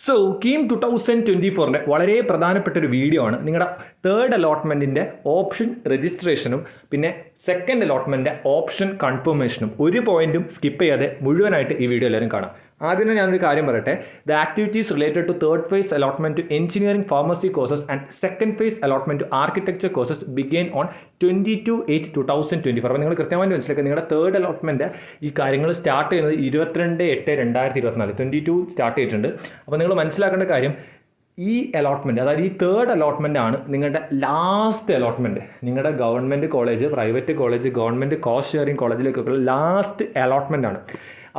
So KEAM 2024 വളരെ പ്രധാനപ്പെട്ട ഒരു വീഡിയോ ആണ്. നിങ്ങളുടെ തേർഡ് അലോട്ട്മെൻറ്റിൻ്റെ ഓപ്ഷൻ രജിസ്ട്രേഷനും പിന്നെ സെക്കൻഡ് അലോട്ട്മെൻറ്റിൻ്റെ ഓപ്ഷൻ കൺഫർമേഷനും ഒരു പോയിന്റും സ്കിപ്പ് ചെയ്യാതെ മുഴുവനായിട്ട് ഈ വീഡിയോ എല്ലാവരും കാണാം. ആദ്യം ഞാനൊരു കാര്യം പറയട്ടെ. The activities related to third phase allotment to engineering pharmacy courses and second phase allotment to architecture courses begin on 22/8/2024. അപ്പോൾ നിങ്ങൾ കൃത്യമായിട്ട് മനസ്സിലാക്കുക, നിങ്ങളുടെ തേർഡ് അലോട്ട്മെന്റ് ഈ കാര്യങ്ങൾ സ്റ്റാർട്ട് ചെയ്യുന്നത് 22/8/2024 22 സ്റ്റാർട്ട് ചെയ്തിട്ടുണ്ട്. അപ്പോൾ നിങ്ങൾ മനസ്സിലാക്കേണ്ട കാര്യം, ഈ അലോട്ട്മെൻറ്റ്, അതായത് ഈ തേർഡ് അലോട്ട്മെൻ്റ് ആണ് നിങ്ങളുടെ ലാസ്റ്റ് അലോട്ട്മെൻറ്റ്. നിങ്ങളുടെ government college, private college, government cost sharing കോളേജിലേക്കൊക്കെ ലാസ്റ്റ് അലോട്ട്മെൻ്റ് ആണ്.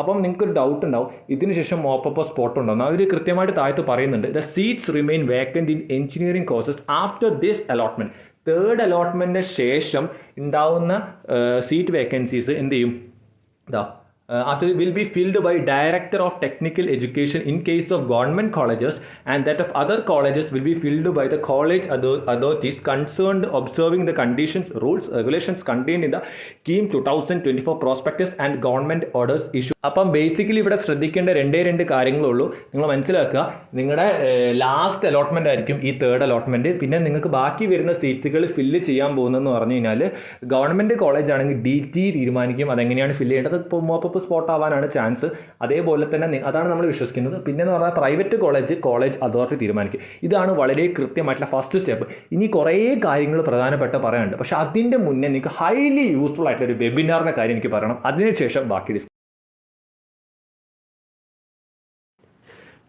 അപ്പം നിങ്ങൾക്കൊരു ഡൗട്ട് ഉണ്ടാവും, ഇതിന് ശേഷം മോപ്പപ്പോ സ്പോട്ട് ഉണ്ടോ എന്ന്. അവർ കൃത്യമായിട്ട് താഴത്ത് പറയുന്നുണ്ട്, the seats remain vacant in engineering courses after this allotment. തേർഡ് അലോട്ട്മെൻറ്റിന് ശേഷം ഉണ്ടാവുന്ന സീറ്റ് വേക്കൻസീസ് എന്ത് ചെയ്യും, after will be filled by Director of Technical Education in case of government colleges, and that of other colleges will be filled by the college authorities concerned observing the conditions, rules, regulations contained in the KEAM 2024 prospectus and government orders issued. അപ്പം basically ഇവിടെ ശ്രദ്ധിക്കേണ്ട രണ്ട് കാര്യങ്ങളുള്ളൂ. നിങ്ങൾ മനസ്സിലാക്കുക, നിങ്ങളുടെ last allotment ആയിരിക്കും ഈ third allotment. പിന്നെ നിങ്ങൾക്ക് ബാക്കി വരുന്ന സീറ്റുകൾ ഫില്ല് ചെയ്യാൻ പോകുന്നതെന്ന് പറഞ്ഞു കഴിഞ്ഞാൽ ഗവൺമെൻറ് കോളേജ് ആണെങ്കിൽ DT തീരുമാനിക്കും അതെങ്ങനെയാണ് ഫില്ല് ചെയ്യേണ്ടത്. ഇപ്പോൾ മോപ്പപ്പ് സ്പോട്ട് ആവാനാണ് ചാൻസ്. അതേപോലെ തന്നെ അതാണ് നമ്മൾ വിശ്വസിക്കുന്നത്. പിന്നെന്ന് പറഞ്ഞാൽ പ്രൈവറ്റ് കോളേജ് അതോറിറ്റി തീരുമാനിക്കും. ഇതാണ് വളരെ കൃത്യമായിട്ടുള്ള ഫസ്റ്റ് സ്റ്റെപ്പ്. ഇനി കുറേ കാര്യങ്ങൾ പ്രധാനപ്പെട്ട പറയാനുണ്ട്. പക്ഷേ അതിൻ്റെ മുന്നേ നിങ്ങൾക്ക് ഹൈലി യൂസ്ഫുൾ ആയിട്ടുള്ള ഒരു വെബിനാറിൻ്റെ കാര്യം എനിക്ക് പറയണം. അതിനുശേഷം ബാക്കി ഡിസ്കസ്.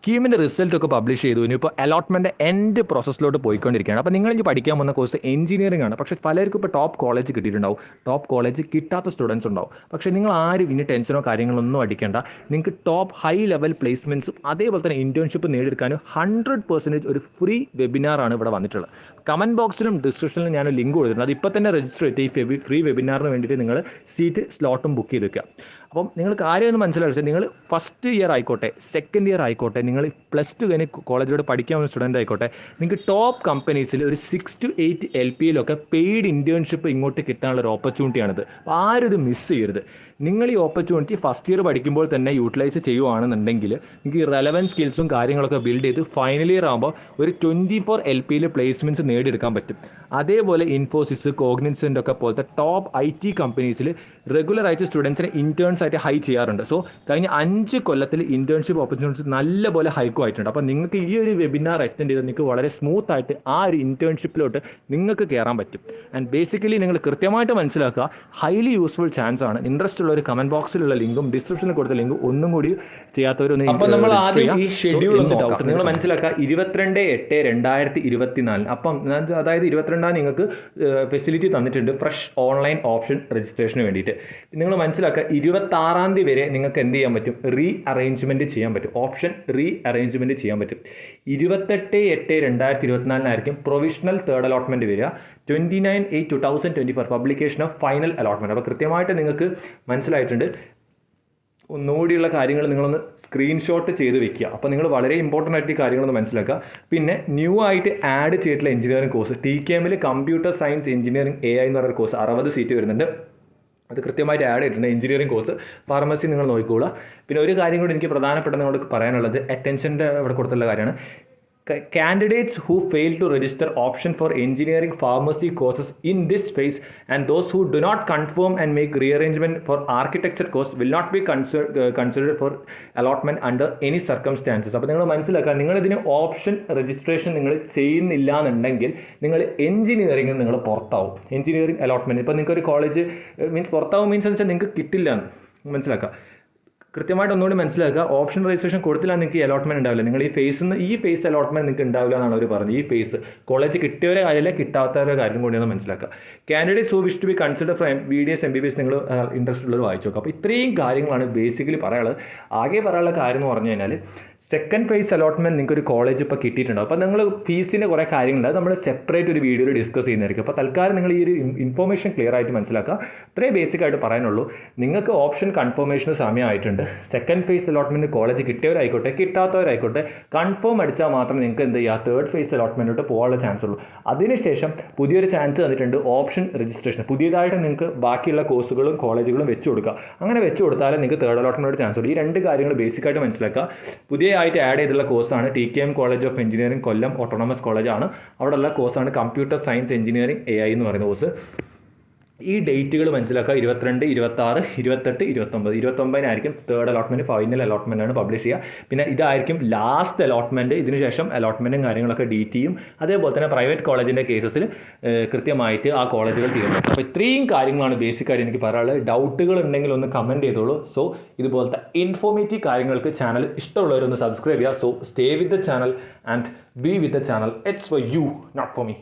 കീമിൻ്റെ റിസൾട്ടൊക്കെ പബ്ലിഷ് ചെയ്തു. ഇനിയിപ്പോൾ അലോട്ട്മെൻറ്റ് എൻഡ് പ്രോസസ്സിലോട്ട് പോയിക്കൊണ്ടിരിക്കുകയാണ്. അപ്പോൾ നിങ്ങൾ ഇനി പഠിക്കാൻ പോകുന്ന കോഴ്സ് എഞ്ചിനീയറിംഗ് ആണ്. പക്ഷേ പലർക്കും ഇപ്പോൾ ടോപ്പ് കോളേജ് കിട്ടിയിട്ടുണ്ടാവും, ടോപ്പ് കോളേജ് കിട്ടാത്ത സ്റ്റുഡൻസ് ഉണ്ടാവും. പക്ഷേ നിങ്ങൾ ആരും ഇനി ടെൻഷനോ കാര്യങ്ങളൊന്നും അടിക്കേണ്ട. നിങ്ങൾക്ക് ടോപ്പ് ഹൈ ലെവൽ പ്ലേസ്മെൻറ്റ്സും അതേപോലെ തന്നെ ഇൻറ്റേൺഷിപ്പ് നേടിയെടുക്കാനും 100% ഒരു ഫ്രീ വെബിനാറാണ് ഇവിടെ വന്നിട്ടുള്ളത്. കമൻറ്റ് ബോക്സിലും ഡിസ്ക്രിപ്ഷനിലും ഞാൻ ലിങ്ക് കൊടുത്തിട്ടുണ്ട്. അത് ഇപ്പോൾ തന്നെ രജിസ്റ്റർ ചെയ്തിട്ട് ഈ ഫ്രീ വെബിനാറിന് വേണ്ടിയിട്ട് നിങ്ങൾ സീറ്റ് സ്ലോട്ടും ബുക്ക് ചെയ്ത് വെക്കുക. അപ്പം നിങ്ങൾ കാര്യം ഒന്ന് മനസ്സിലാക്കുക, നിങ്ങൾ ഫസ്റ്റ് ഇയർ ആയിക്കോട്ടെ, സെക്കൻഡ് ഇയർ ആയിക്കോട്ടെ, നിങ്ങൾ +2 കഴിഞ്ഞ് കോളേജിലോട്ട് പഠിക്കാൻ പോകുന്ന സ്റ്റുഡൻ്റ് ആയിക്കോട്ടെ, നിങ്ങൾക്ക് ടോപ്പ് കമ്പനീസിൽ ഒരു 6 to 8 LPയിലൊക്കെ പെയ്ഡ് ഇൻറ്റേൺഷിപ്പ് ഇങ്ങോട്ട് കിട്ടാനുള്ള ഒരു ഓപ്പർച്യൂണിറ്റിയാണിത്. അപ്പോൾ ആരും ഇത് മിസ് ചെയ്യരുത്. നിങ്ങൾ ഈ ഓപ്പർച്യൂണിറ്റി ഫസ്റ്റ് ഇയർ പഠിക്കുമ്പോൾ തന്നെ യൂട്ടിലൈസ് ചെയ്യുവാണെന്നുണ്ടെങ്കിൽ നിങ്ങൾക്ക് ഈ റെലവൻറ്റ് സ്കിൽസും കാര്യങ്ങളൊക്കെ ബിൽഡ് ചെയ്ത് ഫൈനൽ ഇയർ ആകുമ്പോൾ ഒരു 24 LPയിൽ പ്ലേസ്മെൻറ്റ്സ് നേടിയെടുക്കാൻ പറ്റും. അതേപോലെ ഇൻഫോസിസ്, കോഗ്നിസൻ്റ് ഒക്കെ പോലത്തെ ടോപ്പ് IT കമ്പനീസിൽ റെഗുലറായിട്ട് സ്റ്റുഡൻസിനെ ഇൻറ്റേൺസ് ആയിട്ട് ഹൈ ചെയ്യാറുണ്ട്. സോ കഴിഞ്ഞ 5 കൊല്ലത്തിൽ ഇൻറ്റേൺഷിപ്പ് ഓപ്പർച്യൂണിറ്റീസ് നല്ലപോലെ ഹൈക്കും ആയിട്ടുണ്ട്. അപ്പോൾ നിങ്ങൾക്ക് ഈ ഒരു വെബിനാർ അറ്റൻഡ് ചെയ്ത് നിങ്ങൾക്ക് വളരെ സ്മൂത്ത് ആയിട്ട് ആ ഒരു ഇൻറ്റേൺഷിപ്പിലോട്ട് നിങ്ങൾക്ക് കയറാൻ പറ്റും. ആൻഡ് ബേസിക്കലി നിങ്ങൾ കൃത്യമായിട്ട് മനസ്സിലാക്കുക, ഹൈലി യൂസ്ഫുൾ ചാൻസ് ആണ്. ഇൻട്രസ്റ്റ് ഉള്ള ഒരു കമൻറ്റ് ബോക്സിലുള്ള ലിങ്കും ഡിസ്ക്രിപ്ഷനിൽ കൊടുത്ത ലിങ്കും ഒന്നും കൂടി ചെയ്യാത്തവരൊന്നും. അപ്പോൾ നമ്മൾ ആദ്യം ഈ ഷെഡ്യൂൾ ഡൗട്ട് നിങ്ങൾ മനസ്സിലാക്കുക. 22/8/2024 അപ്പം അതായത് 22 നിങ്ങൾക്ക് ഫെസിലിറ്റി തന്നിട്ടുണ്ട് ഫ്രഷ് ഓൺലൈൻ ഓപ്ഷൻ രജിസ്ട്രേഷന് വേണ്ടിയിട്ട്. നിങ്ങൾ മനസ്സിലാക്കുക, 26 വരെ നിങ്ങൾക്ക് എന്ത് ചെയ്യാൻ പറ്റും, റീ അറേഞ്ച്മെൻറ്റ് ചെയ്യാൻ പറ്റും. ഓപ്ഷൻ റീ അറേഞ്ച്മെൻറ്റ് ചെയ്യാൻ പറ്റും. 28/8/2024 പ്രൊവിഷണൽ തേർഡ് അലോട്ട്മെൻറ്റ് വരിക. 29/8/2024 പബ്ലിക്കേഷൻ ഓഫ് ഫൈനൽ അലോട്ട്മെൻറ്റ്. അപ്പോൾ കൃത്യമായിട്ട് നിങ്ങൾക്ക് മനസ്സിലായിട്ടുണ്ട്. ഒന്നുകൂടിയുള്ള കാര്യങ്ങൾ നിങ്ങളൊന്ന് സ്ക്രീൻഷോട്ട് ചെയ്ത് വെക്കുക. അപ്പോൾ നിങ്ങൾ വളരെ ഇമ്പോർട്ടൻ്റ് ആയിട്ട് ഈ കാര്യങ്ങളൊന്ന് മനസ്സിലാക്കുക. പിന്നെ ന്യൂ ആയിട്ട് ആഡ് ചെയ്തിട്ടുള്ള എഞ്ചിനീയറിംഗ് കോഴ്സ് TKMൽ കമ്പ്യൂട്ടർ സയൻസ് എഞ്ചിനീയറിംഗ് AI എന്ന് പറയുന്ന കോഴ്സ് 60 സീറ്റ് വരുന്നുണ്ട്. അത് കൃത്യമായിട്ട് ആഡ് ചെയ്തിട്ടുണ്ട്. എഞ്ചിനീയറിംഗ് കോഴ്സ്, ഫാർമസി നിങ്ങൾ നോക്കിക്കോളുക. പിന്നെ ഒരു കാര്യം കൂടി എനിക്ക് പ്രധാനപ്പെട്ട നിങ്ങളോട് പറയാനുള്ളത്, അറ്റൻഷൻ്റെ ഇവിടെ കൊടുത്തുള്ള കാര്യമാണ്. Candidates who fail to register option for engineering pharmacy courses in this phase and those who do not confirm and make rearrangement for architecture course will not be considered for allotment under any circumstances. അപ്പോൾ നിങ്ങൾ മനസ്സിലാക്കുക, നിങ്ങളിതിന് option registration നിങ്ങൾ ചെയ്യുന്നില്ല എന്നുണ്ടെങ്കിൽ നിങ്ങൾ എഞ്ചിനീയറിംഗിൽ നിങ്ങൾ പുറത്താവും. Engineering allotment ഇപ്പോൾ നിങ്ങൾക്ക് ഒരു കോളേജ് പുറത്താവും മീൻസ് വെച്ചാൽ നിങ്ങൾക്ക് കിട്ടില്ല എന്ന് മനസ്സിലാക്കുക. കൃത്യമായിട്ട് ഒന്നുകൂടി മനസ്സിലാക്കുക, ഓപ്ഷൻ രജിസ്ട്രേഷൻ കൊടുത്തില്ല നിങ്ങൾക്ക് അലോട്ട്മെൻറ്റ് ഉണ്ടാവില്ല. നിങ്ങൾ ഈ ഫേസ് അലോട്ട്മെൻറ്റ് നിങ്ങൾക്ക് ഉണ്ടാവില്ല എന്നാണ് അവർ പറഞ്ഞത്. ഈ ഫേസ് കോളേജ് കിട്ടിയവരെ കാര്യമില്ല, കിട്ടാത്തവരുടെ കാര്യം കൂടിയാണ് മനസ്സിലാക്കുക. Candidates who wish to be consider for BDS MBBS നിങ്ങൾ ഇൻട്രസ്റ്റ് ഉള്ളത് വായിച്ചു നോക്കുക. അപ്പോൾ ഇത്രയും കാര്യങ്ങളാണ് ബേസിക്കലി പറയാനുള്ളത്. ആകെ പറയാനുള്ള കാര്യം എന്ന് പറഞ്ഞു കഴിഞ്ഞാൽ, സെക്കൻഡ് ഫേസ് അലോട്ട്മെൻറ്റ് നിങ്ങൾക്ക് ഒരു കോളേജ് ഇപ്പോൾ കിട്ടിയിട്ടുണ്ടാവും. അപ്പോൾ നിങ്ങൾ ഫീസിൻ്റെ കുറേ കാര്യങ്ങളുണ്ട്, അത് നമ്മൾ സെപ്പറേറ്റ് ഒരു വീഡിയോയിൽ ഡിസ്കസ് ചെയ്യുന്നതായിരിക്കും. അപ്പോൾ തൽക്കാലം നിങ്ങൾ ഈ ഒരു ഇൻഫോർമേഷൻ ക്ലിയർ ആയിട്ട് മനസ്സിലാക്കുക. ഇത്രയും ബേസിക് ആയിട്ട് പറയാനുള്ളൂ. നിങ്ങൾക്ക് ഓപ്ഷൻ കൺഫർമേഷന് സമയമായിട്ടുണ്ട്. സെക്കൻഡ് ഫേസ് അലോട്ട്മെൻറ്റ് കോളേജ് കിട്ടിയവരായിക്കോട്ടെ കിട്ടാത്തവരായിക്കോട്ടെ കൺഫേം അടിച്ചാൽ മാത്രം നിങ്ങൾക്ക് എന്ത് ചെയ്യുക, തേർഡ് ഫേസ് അലോട്ട്മെൻറ്റോട്ട് പോകാനുള്ള ചാൻസ് ഉള്ളൂ. അതിനുശേഷം പുതിയൊരു ചാൻസ് തന്നിട്ടുണ്ട്, ഓപ്ഷൻ രജിസ്ട്രേഷൻ. പുതിയതായിട്ട് നിങ്ങൾക്ക് ബാക്കിയുള്ള കോഴ്സുകളും കോളേജുകളും വെച്ച് കൊടുക്കുക. അങ്ങനെ വെച്ച് കൊടുത്താലേ നിങ്ങൾക്ക് തേർഡ് അലോട്ട്മെൻറ്റോട് ചാൻസ് ഉള്ളൂ. ഈ രണ്ട് കാര്യങ്ങൾ ബേസിക്കായിട്ട് മനസ്സിലാക്കുക. പുതിയ പുതിയ ആയിട്ട് ആഡ് ചെയ്തിട്ടുള്ള കോഴ്സാണ് TKM college of engineering Kollam autonomous കോളേജാണ്. അവിടെയുള്ള കോഴ്സാണ് കമ്പ്യൂട്ടർ സയൻസ് എഞ്ചിനീയറിംഗ് AI എന്ന് പറയുന്ന കോഴ്സ്. ഈ ഡേറ്റുകൾ മനസ്സിലാക്കുക. 22, 26, 28, 29. 29-നായിരിക്കും തേർഡ് അലോട്ട്മെൻറ്റ്, ഫൈനൽ അലോട്ട്മെൻറ്റാണ് പബ്ലിഷ് ചെയ്യുക. പിന്നെ ഇതായിരിക്കും ലാസ്റ്റ് അലോട്ട്മെൻറ്റ്. ഇതിനുശേഷം അലോട്ട്മെൻറ്റും കാര്യങ്ങളൊക്കെ DTയും അതേപോലെ തന്നെ പ്രൈവറ്റ് കോളേജിൻ്റെ കേസസിൽ കൃത്യമായിട്ട് ആ കോളേജുകൾ തീരുമാനിക്കും. അപ്പോൾ ഇത്രയും കാര്യങ്ങളാണ് ബേസിക്കായിട്ട് എനിക്ക് പറയാനുള്ളത്. ഡൗട്ടുകൾ ഉണ്ടെങ്കിൽ ഒന്ന് കമൻറ്റ് ചെയ്തോളൂ. സോ ഇതുപോലത്തെ ഇൻഫോർമേറ്റീവ് കാര്യങ്ങൾക്ക് ചാനൽ ഇഷ്ടമുള്ളവരൊന്ന് സബ്സ്ക്രൈബ് ചെയ്യുക. So stay with the channel and be with the channel. It's for you, not for me.